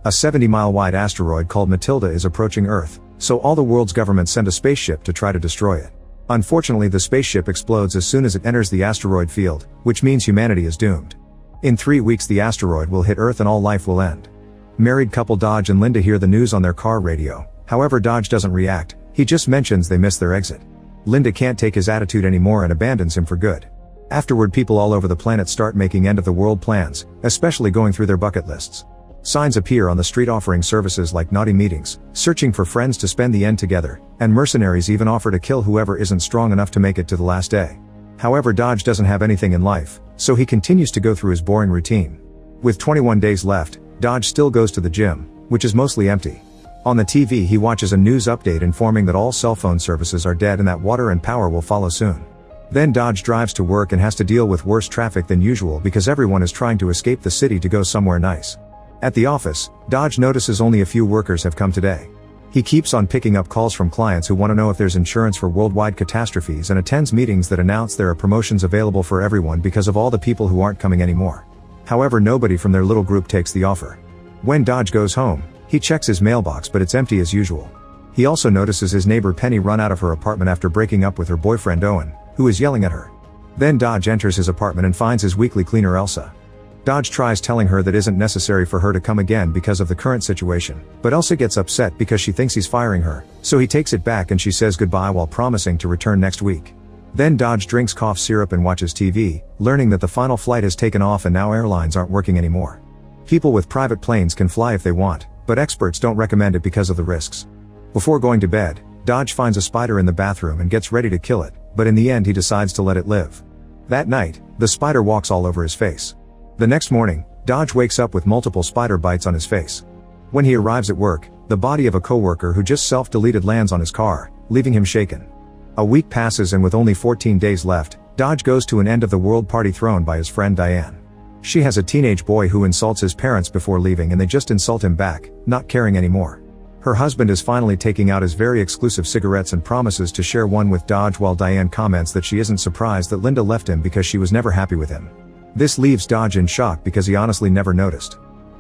A 70-mile-wide asteroid called Matilda is approaching Earth, so all the world's governments send a spaceship to try to destroy it. Unfortunately, the spaceship explodes as soon as it enters the asteroid field, which means humanity is doomed. In 3 weeks the asteroid will hit Earth and all life will end. Married couple Dodge and Linda hear the news on their car radio. However, Dodge doesn't react, he just mentions they missed their exit. Linda can't take his attitude anymore and abandons him for good. Afterward, people all over the planet start making end-of-the-world plans, especially going through their bucket lists. Signs appear on the street offering services like naughty meetings, searching for friends to spend the end together, and mercenaries even offer to kill whoever isn't strong enough to make it to the last day. However, Dodge doesn't have anything in life, so he continues to go through his boring routine. With 21 days left, Dodge still goes to the gym, which is mostly empty. On the TV he watches a news update informing that all cell phone services are dead and that water and power will follow soon. Then Dodge drives to work and has to deal with worse traffic than usual because everyone is trying to escape the city to go somewhere nice. At the office, Dodge notices only a few workers have come today. He keeps on picking up calls from clients who want to know if there's insurance for worldwide catastrophes and attends meetings that announce there are promotions available for everyone because of all the people who aren't coming anymore. However, nobody from their little group takes the offer. When Dodge goes home, he checks his mailbox but it's empty as usual. He also notices his neighbor Penny run out of her apartment after breaking up with her boyfriend Owen, who is yelling at her. Then Dodge enters his apartment and finds his weekly cleaner Elsa. Dodge tries telling her that isn't necessary for her to come again because of the current situation, but Elsa gets upset because she thinks he's firing her, so he takes it back and she says goodbye while promising to return next week. Then Dodge drinks cough syrup and watches TV, learning that the final flight has taken off and now airlines aren't working anymore. People with private planes can fly if they want, but experts don't recommend it because of the risks. Before going to bed, Dodge finds a spider in the bathroom and gets ready to kill it, but in the end he decides to let it live. That night, the spider walks all over his face. The next morning, Dodge wakes up with multiple spider bites on his face. When he arrives at work, the body of a coworker who just self-deleted lands on his car, leaving him shaken. A week passes and with only 14 days left, Dodge goes to an end-of-the-world party thrown by his friend Diane. She has a teenage boy who insults his parents before leaving and they just insult him back, not caring anymore. Her husband is finally taking out his very exclusive cigarettes and promises to share one with Dodge while Diane comments that she isn't surprised that Linda left him because she was never happy with him. This leaves Dodge in shock because he honestly never noticed.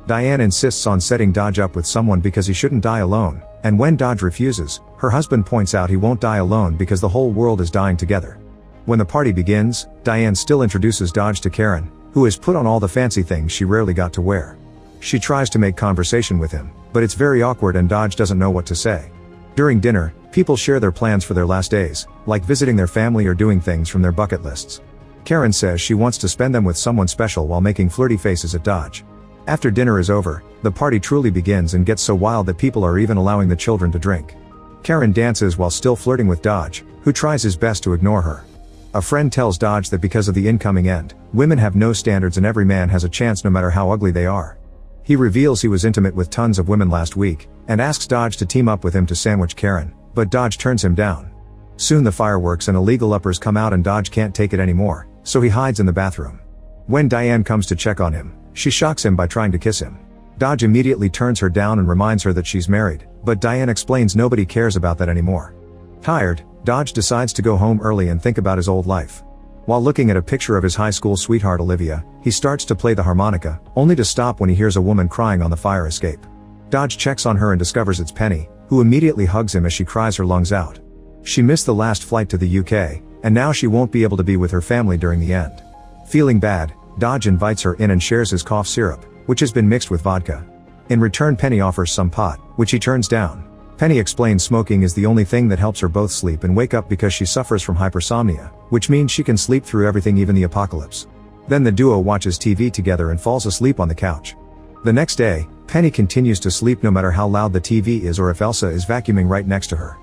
Diane insists on setting Dodge up with someone because he shouldn't die alone, and when Dodge refuses, her husband points out he won't die alone because the whole world is dying together. When the party begins, Diane still introduces Dodge to Karen, who has put on all the fancy things she rarely got to wear. She tries to make conversation with him, but it's very awkward and Dodge doesn't know what to say. During dinner, people share their plans for their last days, like visiting their family or doing things from their bucket lists. Karen says she wants to spend them with someone special while making flirty faces at Dodge. After dinner is over, the party truly begins and gets so wild that people are even allowing the children to drink. Karen dances while still flirting with Dodge, who tries his best to ignore her. A friend tells Dodge that because of the incoming end, women have no standards and every man has a chance no matter how ugly they are. He reveals he was intimate with tons of women last week, and asks Dodge to team up with him to sandwich Karen, but Dodge turns him down. Soon the fireworks and illegal uppers come out and Dodge can't take it anymore, so he hides in the bathroom. When Diane comes to check on him, she shocks him by trying to kiss him. Dodge immediately turns her down and reminds her that she's married, but Diane explains nobody cares about that anymore. Tired, Dodge decides to go home early and think about his old life. While looking at a picture of his high school sweetheart Olivia, he starts to play the harmonica, only to stop when he hears a woman crying on the fire escape. Dodge checks on her and discovers it's Penny, who immediately hugs him as she cries her lungs out. She missed the last flight to the UK, and now she won't be able to be with her family during the end. Feeling bad, Dodge invites her in and shares his cough syrup, which has been mixed with vodka. In return, Penny offers some pot, which he turns down. Penny explains smoking is the only thing that helps her both sleep and wake up because she suffers from hypersomnia, which means she can sleep through everything, even the apocalypse. Then the duo watches TV together and falls asleep on the couch. The next day, Penny continues to sleep no matter how loud the TV is or if Elsa is vacuuming right next to her.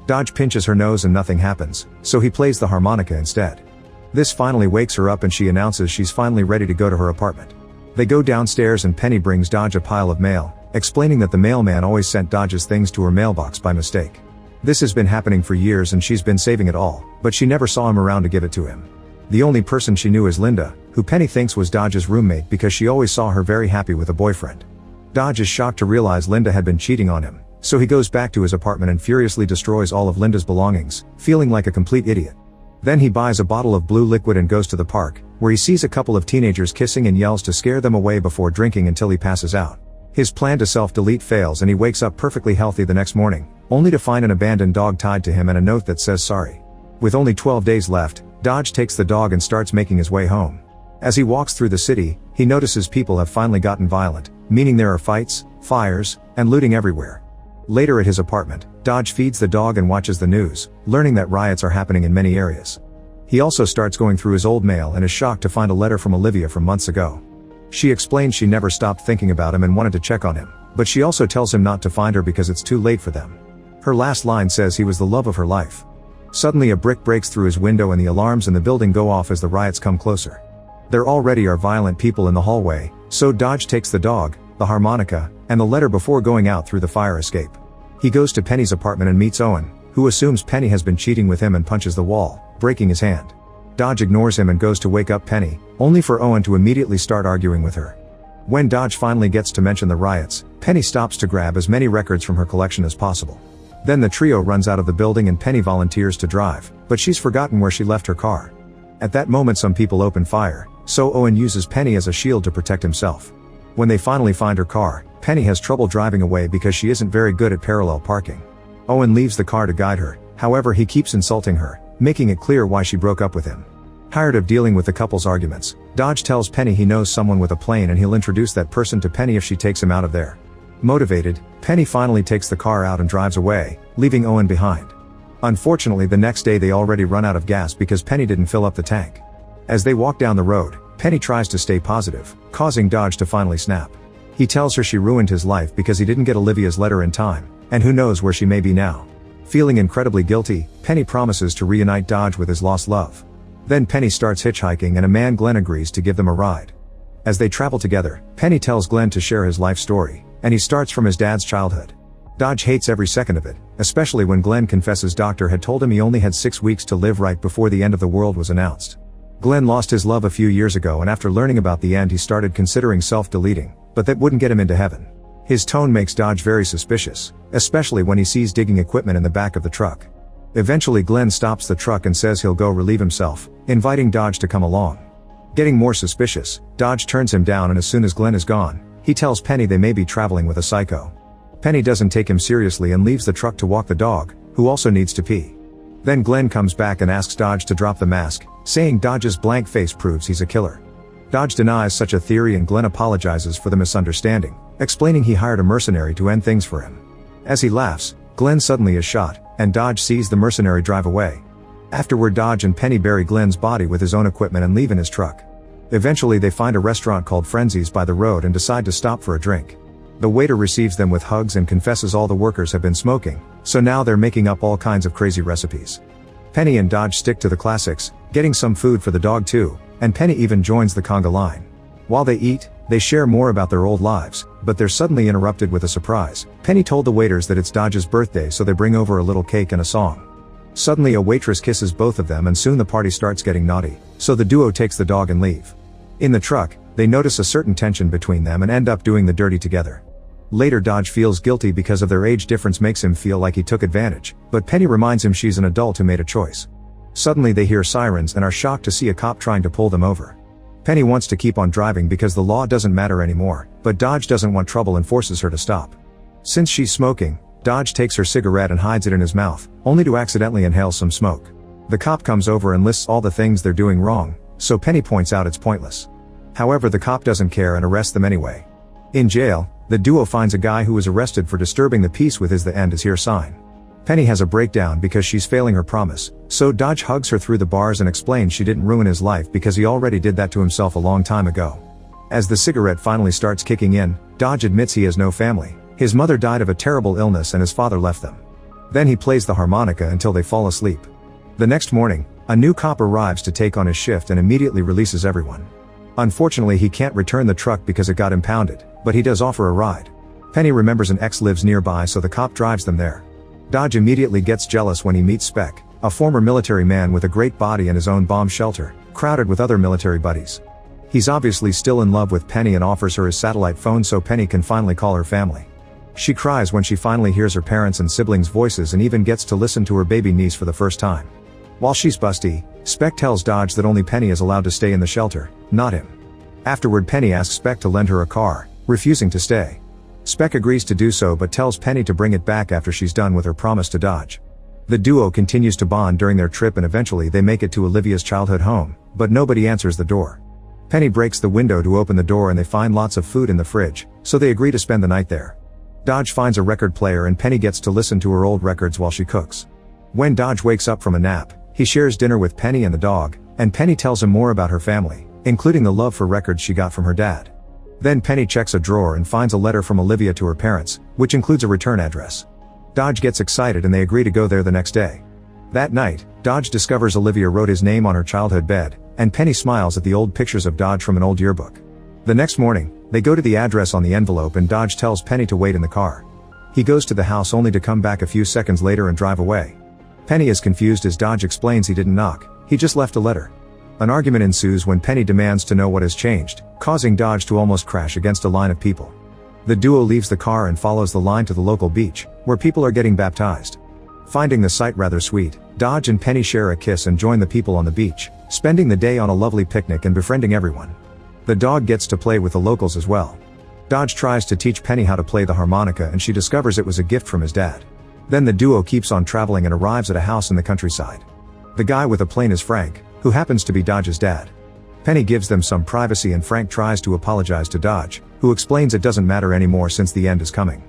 Dodge pinches her nose and nothing happens, so he plays the harmonica instead. This finally wakes her up and she announces she's finally ready to go to her apartment. They go downstairs and Penny brings Dodge a pile of mail, explaining that the mailman always sent Dodge's things to her mailbox by mistake. This has been happening for years and she's been saving it all, but she never saw him around to give it to him. The only person she knew is Linda, who Penny thinks was Dodge's roommate because she always saw her very happy with a boyfriend. Dodge is shocked to realize Linda had been cheating on him, so he goes back to his apartment and furiously destroys all of Linda's belongings, feeling like a complete idiot. Then he buys a bottle of blue liquid and goes to the park, where he sees a couple of teenagers kissing and yells to scare them away before drinking until he passes out. His plan to self-delete fails and he wakes up perfectly healthy the next morning, only to find an abandoned dog tied to him and a note that says sorry. With only 12 days left, Dodge takes the dog and starts making his way home. As he walks through the city, he notices people have finally gotten violent, meaning there are fights, fires, and looting everywhere. Later at his apartment, Dodge feeds the dog and watches the news, learning that riots are happening in many areas. He also starts going through his old mail and is shocked to find a letter from Olivia from months ago. She explains she never stopped thinking about him and wanted to check on him, but she also tells him not to find her because it's too late for them. Her last line says he was the love of her life. Suddenly a brick breaks through his window and the alarms in the building go off as the riots come closer. There already are violent people in the hallway, so Dodge takes the dog, the harmonica, and the letter before going out through the fire escape. He goes to Penny's apartment and meets Owen, who assumes Penny has been cheating with him and punches the wall, breaking his hand. Dodge ignores him and goes to wake up Penny, only for Owen to immediately start arguing with her. When Dodge finally gets to mention the riots, Penny stops to grab as many records from her collection as possible. Then the trio runs out of the building and Penny volunteers to drive, but she's forgotten where she left her car. At that moment some people open fire, so Owen uses Penny as a shield to protect himself. When they finally find her car, Penny has trouble driving away because she isn't very good at parallel parking. Owen leaves the car to guide her, however he keeps insulting her, making it clear why she broke up with him. Tired of dealing with the couple's arguments, Dodge tells Penny he knows someone with a plane and he'll introduce that person to Penny if she takes him out of there. Motivated, Penny finally takes the car out and drives away, leaving Owen behind. Unfortunately the next day they already run out of gas because Penny didn't fill up the tank. As they walk down the road, Penny tries to stay positive, causing Dodge to finally snap. He tells her she ruined his life because he didn't get Olivia's letter in time, and who knows where she may be now. Feeling incredibly guilty, Penny promises to reunite Dodge with his lost love. Then Penny starts hitchhiking and a man Glenn agrees to give them a ride. As they travel together, Penny tells Glenn to share his life story, and he starts from his dad's childhood. Dodge hates every second of it, especially when Glenn confesses doctor had told him he only had 6 weeks to live right before the end of the world was announced. Glenn lost his love a few years ago and after learning about the end he started considering self-deleting, but that wouldn't get him into heaven. His tone makes Dodge very suspicious, especially when he sees digging equipment in the back of the truck. Eventually Glenn stops the truck and says he'll go relieve himself, inviting Dodge to come along. Getting more suspicious, Dodge turns him down and as soon as Glenn is gone, he tells Penny they may be traveling with a psycho. Penny doesn't take him seriously and leaves the truck to walk the dog, who also needs to pee. Then Glenn comes back and asks Dodge to drop the mask, saying Dodge's blank face proves he's a killer. Dodge denies such a theory and Glenn apologizes for the misunderstanding, explaining he hired a mercenary to end things for him. As he laughs, Glenn suddenly is shot, and Dodge sees the mercenary drive away. Afterward Dodge and Penny bury Glenn's body with his own equipment and leave in his truck. Eventually they find a restaurant called Frenzies by the road and decide to stop for a drink. The waiter receives them with hugs and confesses all the workers have been smoking, so now they're making up all kinds of crazy recipes. Penny and Dodge stick to the classics, getting some food for the dog too, and Penny even joins the conga line. While they eat, they share more about their old lives, but they're suddenly interrupted with a surprise. Penny told the waiters that it's Dodge's birthday so they bring over a little cake and a song. Suddenly a waitress kisses both of them and soon the party starts getting naughty, so the duo takes the dog and leave. In the truck, they notice a certain tension between them and end up doing the dirty together. Later Dodge feels guilty because of their age difference makes him feel like he took advantage, but Penny reminds him she's an adult who made a choice. Suddenly they hear sirens and are shocked to see a cop trying to pull them over. Penny wants to keep on driving because the law doesn't matter anymore, but Dodge doesn't want trouble and forces her to stop. Since she's smoking, Dodge takes her cigarette and hides it in his mouth, only to accidentally inhale some smoke. The cop comes over and lists all the things they're doing wrong, so Penny points out it's pointless. However, the cop doesn't care and arrests them anyway. In jail, the duo finds a guy who was arrested for disturbing the peace with his "the end is here" sign. Penny has a breakdown because she's failing her promise, so Dodge hugs her through the bars and explains she didn't ruin his life because he already did that to himself a long time ago. As the cigarette finally starts kicking in, Dodge admits he has no family. His mother died of a terrible illness and his father left them. Then he plays the harmonica until they fall asleep. The next morning, a new cop arrives to take on his shift and immediately releases everyone. Unfortunately he can't return the truck because it got impounded, but he does offer a ride. Penny remembers an ex lives nearby so the cop drives them there. Dodge immediately gets jealous when he meets Spec, a former military man with a great body and his own bomb shelter, crowded with other military buddies. He's obviously still in love with Penny and offers her his satellite phone so Penny can finally call her family. She cries when she finally hears her parents' and siblings' voices and even gets to listen to her baby niece for the first time. While she's busty, Spec tells Dodge that only Penny is allowed to stay in the shelter, not him. Afterward Penny asks Spec to lend her a car, refusing to stay. Speck agrees to do so but tells Penny to bring it back after she's done with her promise to Dodge. The duo continues to bond during their trip and eventually they make it to Olivia's childhood home, but nobody answers the door. Penny breaks the window to open the door and they find lots of food in the fridge, so they agree to spend the night there. Dodge finds a record player and Penny gets to listen to her old records while she cooks. When Dodge wakes up from a nap, he shares dinner with Penny and the dog, and Penny tells him more about her family, including the love for records she got from her dad. Then Penny checks a drawer and finds a letter from Olivia to her parents, which includes a return address. Dodge gets excited and they agree to go there the next day. That night, Dodge discovers Olivia wrote his name on her childhood bed, and Penny smiles at the old pictures of Dodge from an old yearbook. The next morning, they go to the address on the envelope and Dodge tells Penny to wait in the car. He goes to the house only to come back a few seconds later and drive away. Penny is confused as Dodge explains he didn't knock, he just left a letter. An argument ensues when Penny demands to know what has changed, causing Dodge to almost crash against a line of people. The duo leaves the car and follows the line to the local beach, where people are getting baptized. Finding the sight rather sweet, Dodge and Penny share a kiss and join the people on the beach, spending the day on a lovely picnic and befriending everyone. The dog gets to play with the locals as well. Dodge tries to teach Penny how to play the harmonica and she discovers it was a gift from his dad. Then the duo keeps on traveling and arrives at a house in the countryside. The guy with a plane is Frank, who happens to be Dodge's dad. Penny gives them some privacy and Frank tries to apologize to Dodge, who explains it doesn't matter anymore since the end is coming.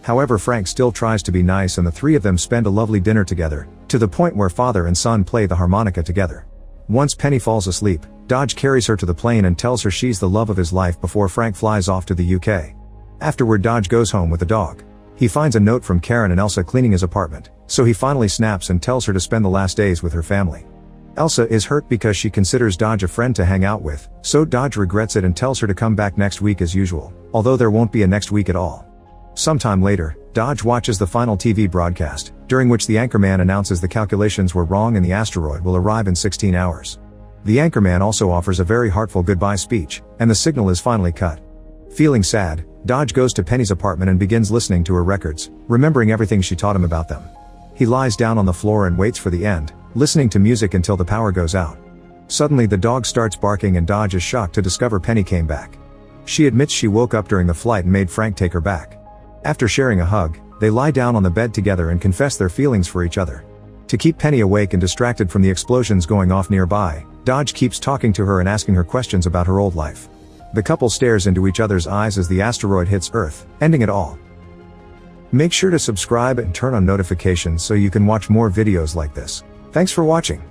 However, Frank still tries to be nice and the three of them spend a lovely dinner together, to the point where father and son play the harmonica together. Once Penny falls asleep, Dodge carries her to the plane and tells her she's the love of his life before Frank flies off to the UK. Afterward, Dodge goes home with the dog. He finds a note from Karen and Elsa cleaning his apartment, so he finally snaps and tells her to spend the last days with her family. Elsa is hurt because she considers Dodge a friend to hang out with, so Dodge regrets it and tells her to come back next week as usual, although there won't be a next week at all. Sometime later, Dodge watches the final TV broadcast, during which the anchorman announces the calculations were wrong and the asteroid will arrive in 16 hours. The anchorman also offers a very heartful goodbye speech, and the signal is finally cut. Feeling sad, Dodge goes to Penny's apartment and begins listening to her records, remembering everything she taught him about them. He lies down on the floor and waits for the end, listening to music until the power goes out. Suddenly the dog starts barking and Dodge is shocked to discover Penny came back. She admits she woke up during the flight and made Frank take her back. After sharing a hug, they lie down on the bed together and confess their feelings for each other. To keep Penny awake and distracted from the explosions going off nearby, Dodge keeps talking to her and asking her questions about her old life. The couple stares into each other's eyes as the asteroid hits Earth, ending it all. Make sure to subscribe and turn on notifications so you can watch more videos like this. Thanks for watching.